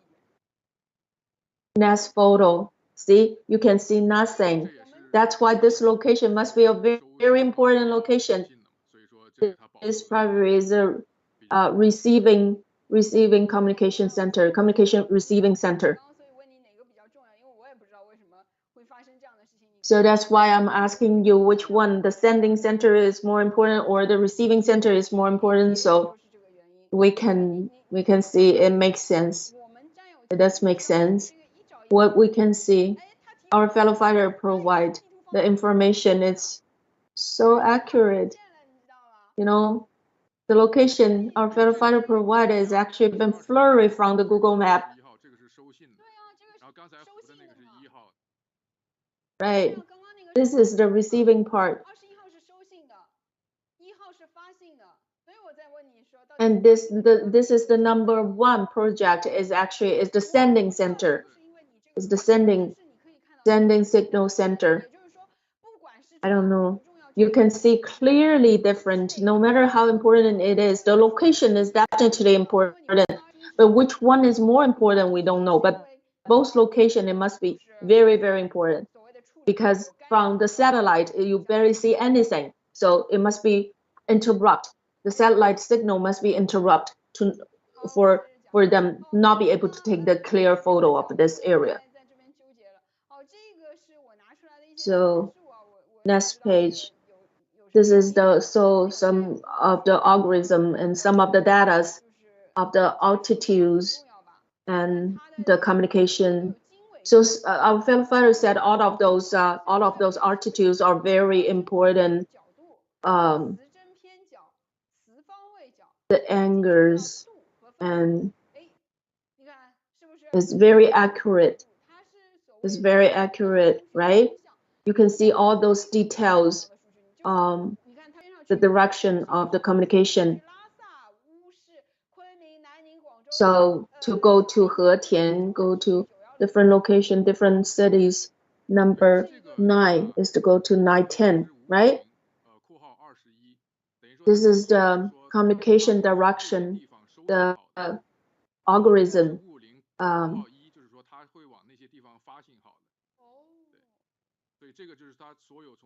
next photo, see, you can see nothing. That's why this location must be a very, very important location. This probably is a receiving communication center, communication receiving center. So that's why I'm asking you which one, the sending center is more important or the receiving center is more important. So we can see it makes sense. It does make sense. What we can see, our fellow fighter provide the information. It's so accurate. You know, the location our fellow fighter provide is actually been blurry from the Google map. Right. This is the receiving part. And this is the number one project is the sending center. It's the sending signal center. I don't know. You can see clearly different, no matter how important it is. The location is definitely important, but which one is more important, we don't know. But both location, it must be very, very important, because from the satellite, you barely see anything. So it must be interrupt. The satellite signal must be interrupt for them not be able to take the clear photo of this area. So next page. This is some of the algorithm and some of the data of the altitudes and the communication. So our fellow fighter said all of those altitudes are very important. The angles and it's very accurate. It's very accurate, right? You can see all those details. The direction of the communication. So to go to Hetian, go to different location, different cities. Number 9 is to go to 910, right? This is the communication direction, the algorithm.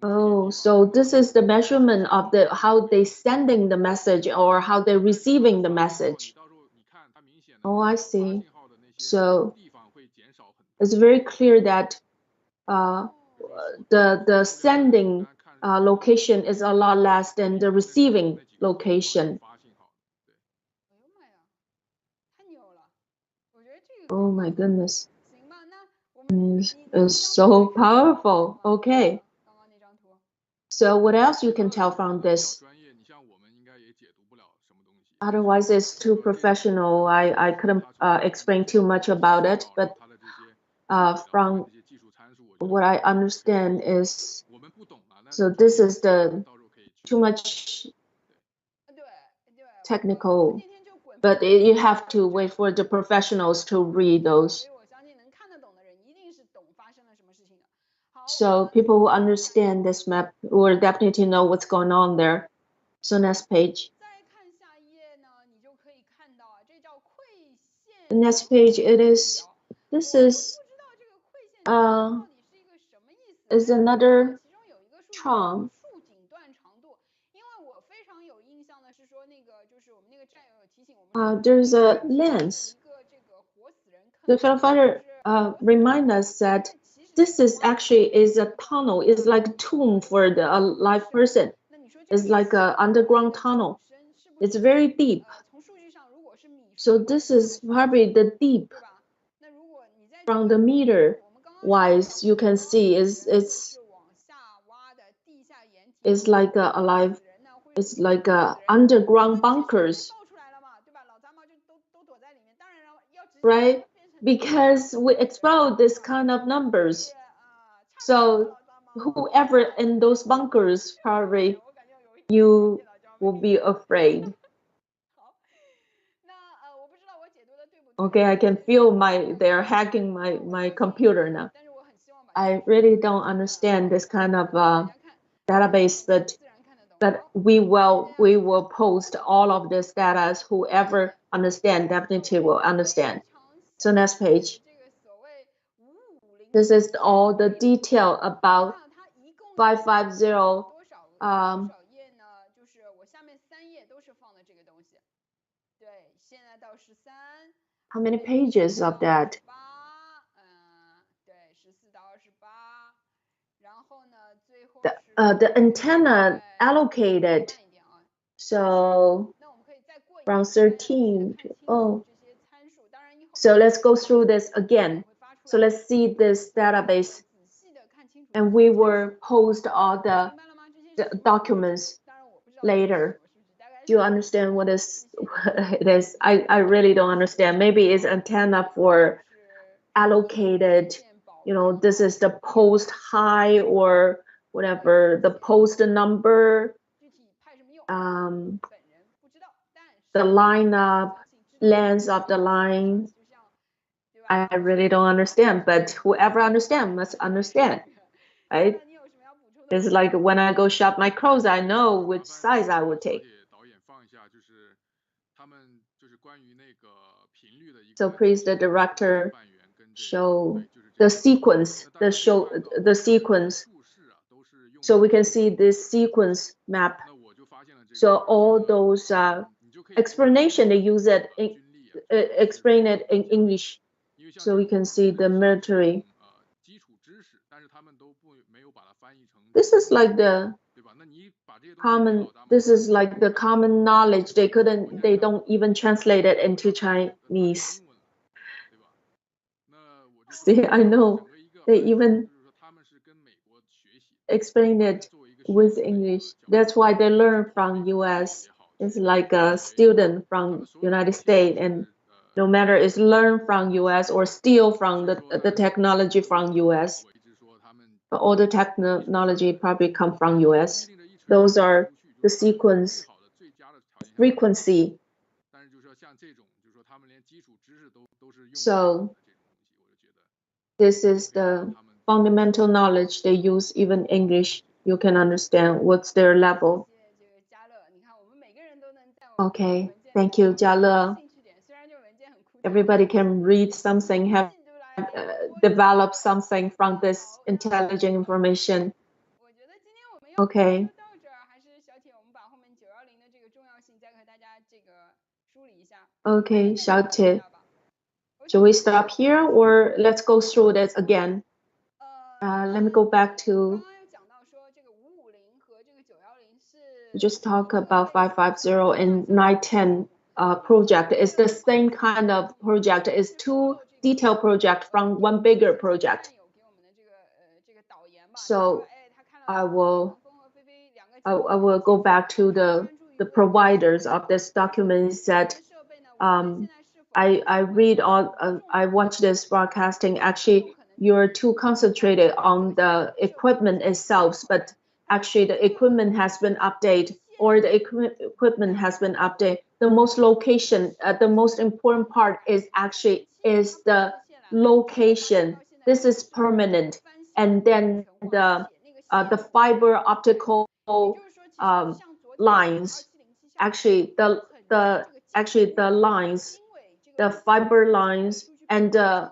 Oh, so this is the measurement of how they sending the message or how they receiving the message. Oh, I see. So it's very clear that the sending location is a lot less than the receiving location. Oh my goodness. It's so powerful. Okay. So what else you can tell from this? Otherwise, it's too professional. I couldn't explain too much about it, but from what I understand is, so this is the too much technical, but you have to wait for the professionals to read those. So people who understand this map will definitely know what's going on there. So next page. The next page, this is another charm. There's a lens. The fellow fighter remind us that this is a tunnel. It's like a tomb for the live person. It's like an underground tunnel. It's very deep. So this is probably the deep. From the meter wise, you can see it's It's like alive. It's like underground bunkers, right? Because we explode this kind of numbers. So whoever in those bunkers, probably you will be afraid. Okay, I can feel they're hacking my computer now. I really don't understand this kind of database, but we will post all of this data. As whoever understand definitely will understand. So next page. This is all the detail about 550. How many pages of that? The antenna allocated. So from 13 to, oh. So let's go through this again. So let's see this database, and we will post all the documents later. Do you understand what it is? I really don't understand. Maybe it's antenna for allocated, you know, this is the post high or whatever, the post number, the lineup, length of the line. I really don't understand, but whoever understands must understand, right? It's like when I go shop my clothes, I know which size I would take. So please, the director, show the sequence, the sequence. So we can see this sequence map. So all those explanation, they use it, explain it in English. So we can see the military. This is like the common, this is like the common knowledge. They don't even translate it into Chinese. See, I know they even explain it with English. That's why they learn from US. It's like a student from United States, and no matter it's learn from US or steal from the technology from US. But all the technology probably come from US. Those are the sequence frequency. So this is the fundamental knowledge they use, even English. You can understand what's their level. Okay, thank you, Jiale. Everybody can read something, have develop something from this intelligent information. Okay. Okay, Xiaoqie. Should we stop here or let's go through this again? Let me go back to just talk about 550 and 910 project. It's the same kind of project. It's two detailed projects from one bigger project. So I will go back to the providers of this document. That I read all, I watch this broadcasting. Actually, you're too concentrated on the equipment itself, but actually the equipment has been updated, or the equipment has been updated. The most location, the most important part is the location. This is permanent, and then the fiber optical lines. Actually, the lines, the fiber lines, and the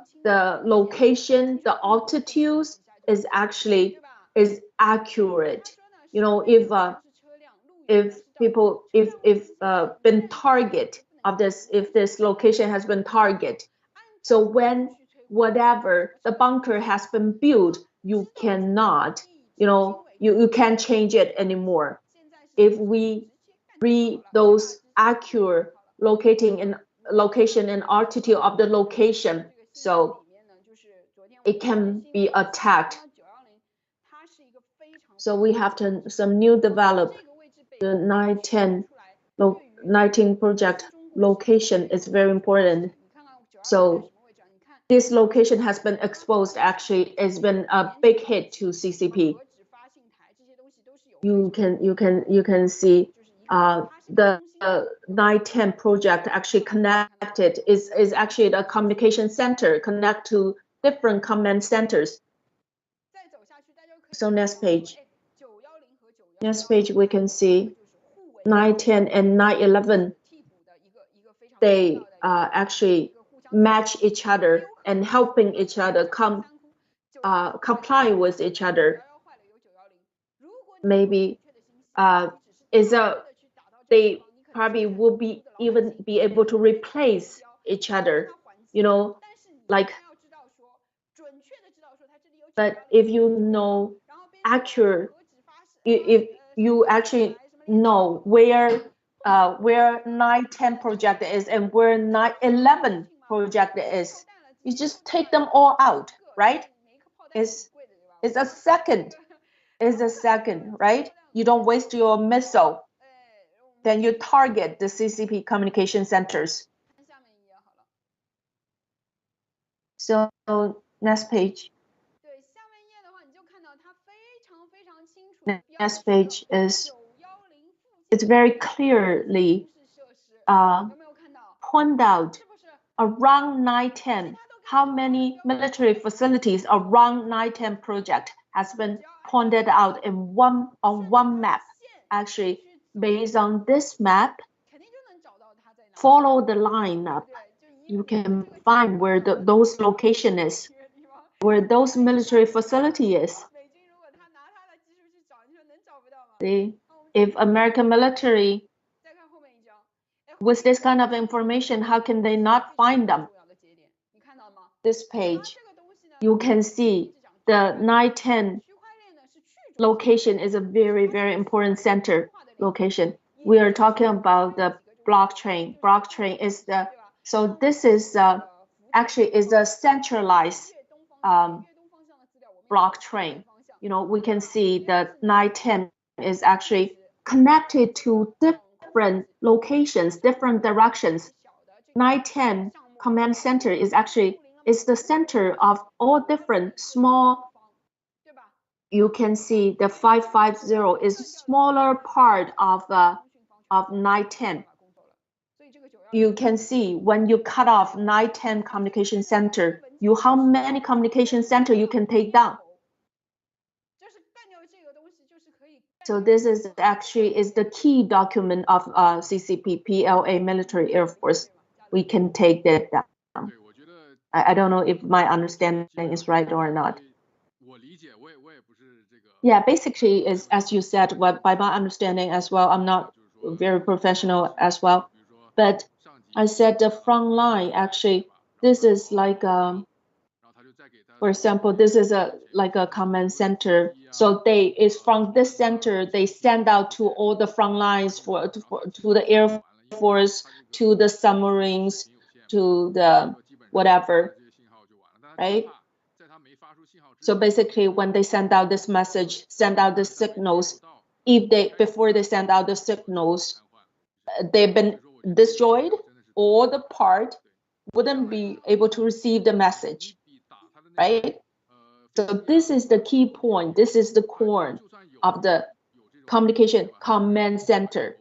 location, the altitudes is accurate. You know, if been target of this, if this location has been target, so when whatever the bunker has been built, you cannot, you know, you can't change it anymore. If we read those accurate location and altitude of the location, so it can be attacked. So we have some new develop. The 19 project location is very important. So this location has been exposed. Actually, it's been a big hit to CCP. You can see the 910 project actually connected is actually a communication center connect to different command centers. So next page we can see 910 and 911. They actually match each other and helping each other comply with each other. Maybe they probably will even be able to replace each other, like. But if you know if you actually know where 910 project is and where 911 project is, you just take them all out, right? It's a second, right? You don't waste your missile. Then you target the CCP communication centers. So next page. Next page it's very clearly pointed out around 910 how many military facilities around 910 project has been pointed out on one map. Actually, based on this map, follow the line up. You can find where those location is, where those military facility is. See, if American military with this kind of information, how can they not find them? This page, you can see the 910 location is a very, very important center location. We are talking about the blockchain. Blockchain is so this is actually is a centralized blockchain. We can see that 910 is actually connected to different locations, different directions. 910 command center is the center of all different small. You can see the 550 is smaller part of 910. You can see when you cut off 910 communication center, how many communication center you can take down. So this is the key document of CCP, PLA, military Air Force. We can take that down. I don't know if my understanding is right or not. Yeah, basically, is as you said, by my understanding as well, I'm not very professional as well, but I said the front line, actually, this is like, for example, this is like a command center. So it's from this center, they send out to all the front lines to the Air Force, to the submarines, to the whatever, right? So basically, when they send out this message, send out the signals, before they send out the signals, they've been destroyed, or the part wouldn't be able to receive the message, right? So this is the key point. This is the core of the communication command center.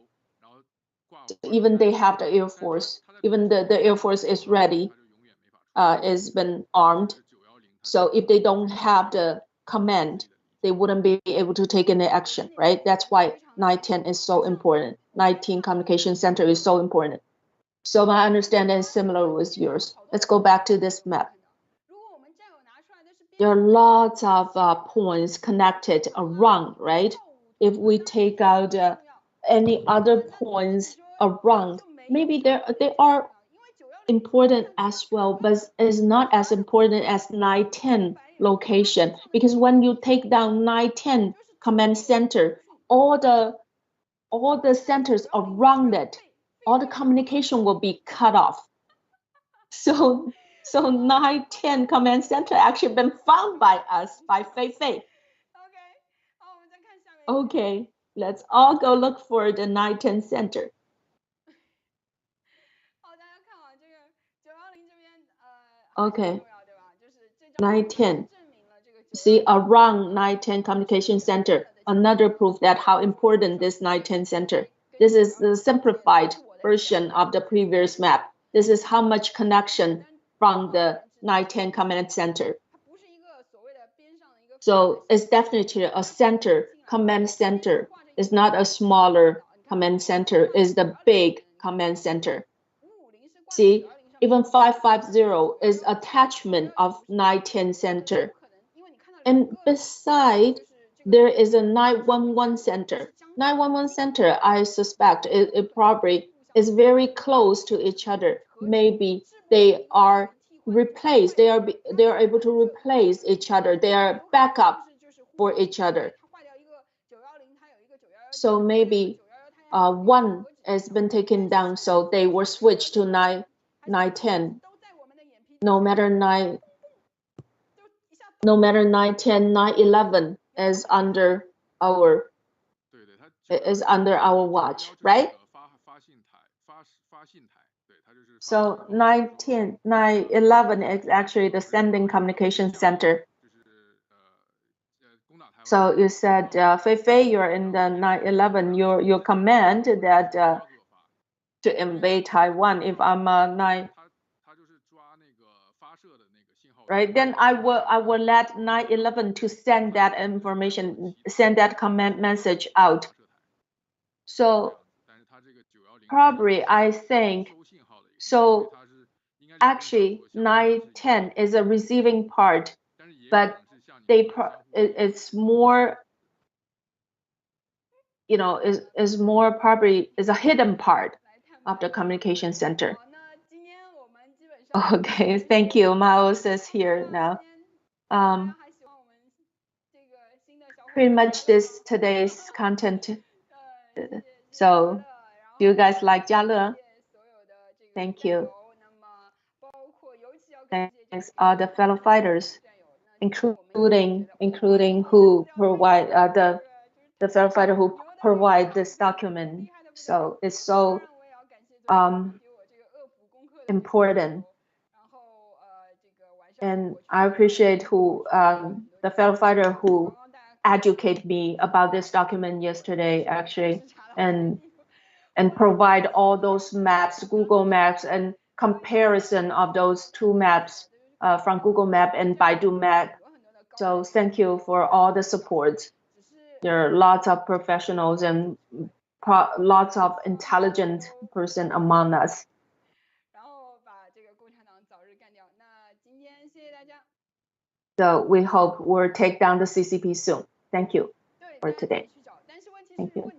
So even they have the Air Force, even the Air Force is ready, is been armed. So if they don't have the command, they wouldn't be able to take any action, right? That's why 910 is so important. 19 communication center is so important. So my understanding is similar with yours. Let's go back to this map. There are lots of points connected around, right? If we take out any other points around, maybe they are important as well, but is not as important as 910 location, because when you take down 910 command center, all the centers around it, all the communication will be cut off. So 910 command center actually been found by us, by Fei Fei. Okay, let's all go look for the 910 center. 好，大家看啊，这个910这边Okay, 910 see around 910 communication center. Another proof that how important this 910 center. This is the simplified version of the previous map. This is how much connection from the 910 command center. So it's definitely a center, command center. It's not a smaller command center, it's the big command center. See, even 550 is attachment of 910 center. And beside, there is a 911 center. 911 center, I suspect it probably is very close to each other. Maybe they are replaced. They are able to replace each other. They are backup for each other. So maybe one has been taken down, so they were switched to 910. No matter 910, 911 is under our watch, right? So 910, 911 is actually the sending communication center. So you said, Fei Fei, you're in the 911. Your command that to invade Taiwan. If I'm a 9, right? Then I will let 911 to send that information, send that command message out. So probably I think so. Actually, 910 is a receiving part, but it's more, is more probably is a hidden part of the communication center. Okay, thank you. Miles is here now. Pretty much this today's content. So, do you guys like Jiale? Thank you. Thanks all the fellow fighters, including who provide the fellow fighter who provide this document. So it's so important. And I appreciate the fellow fighter who educated me about this document yesterday, actually, and provide all those maps, Google Maps, and comparison of those two maps from Google Map and Baidu Map. So thank you for all the support. There are lots of professionals and lots of intelligent person among us. So we hope we'll take down the CCP soon. Thank you for today. Thank you.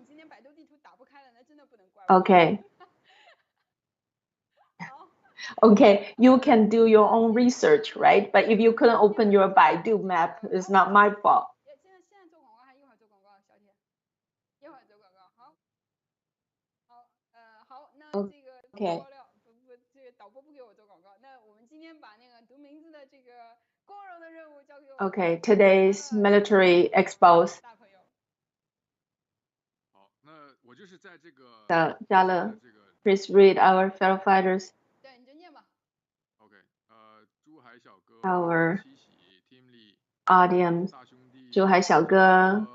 Okay. Okay, you can do your own research, right? But if you couldn't open your Baidu map, it's not my fault. Okay. Okay, today's military expose. So, Jiale, please read our fellow fighters. Our audience, 珠海小哥，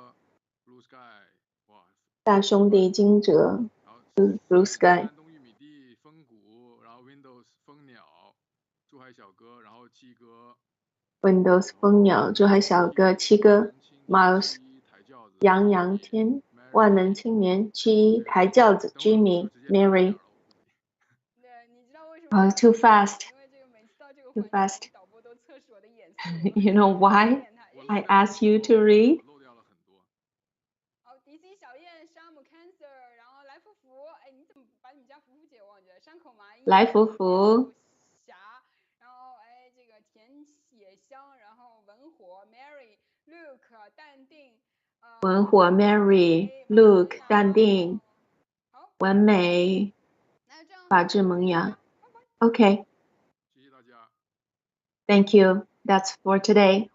大兄弟金哲 ，Blue Sky。Windows 蜂鸟，珠海小哥，七哥 ，Miles， 洋洋天，万能青年，七抬轿子 ，Jimmy Mary。Too fast. Too fast. You know why I asked you to read? DC 小燕、山姆 Cancer， 然后来福福，哎，你怎么把你们家福福姐忘记了？山口麻衣，来福福，霞，然后哎，这个田野香，然后文火 Mary Luke 淡定，文火 Mary Luke 淡定，完美，法治萌芽。Okay. Thank you. That's for today.